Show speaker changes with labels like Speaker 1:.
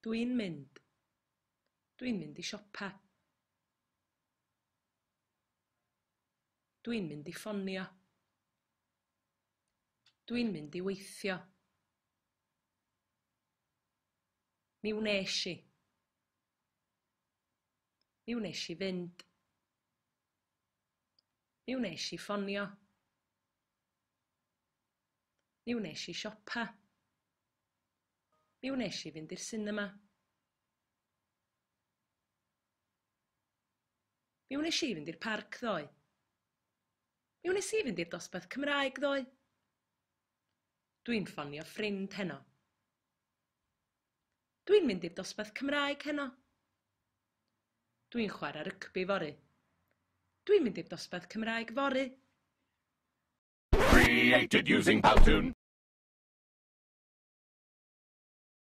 Speaker 1: Dwi'n mynd. Dwi'n mynd I siopa. Dwi'n mynd I ffonio. Dwi'n mynd I weithio. Mi wnes I. Mi wnes I fynd. Mi wnes I ffonio. Mi wnes I siopa. Mi wnes I fynd i'r sinema. Mi wnes I fynd i'r parc ddoe. Mi wnes I fynd i'r dosbarth Cymraeg ddoe. Dwi'n ffonio ffrind heno. Dwi'n mynd i'r dosbarth Cymraeg heno. Dwi'n chwarae rygbi fory. Dwi'n mynd i'r dosbarth Cymraeg fory.
Speaker 2: Created using Powtoon.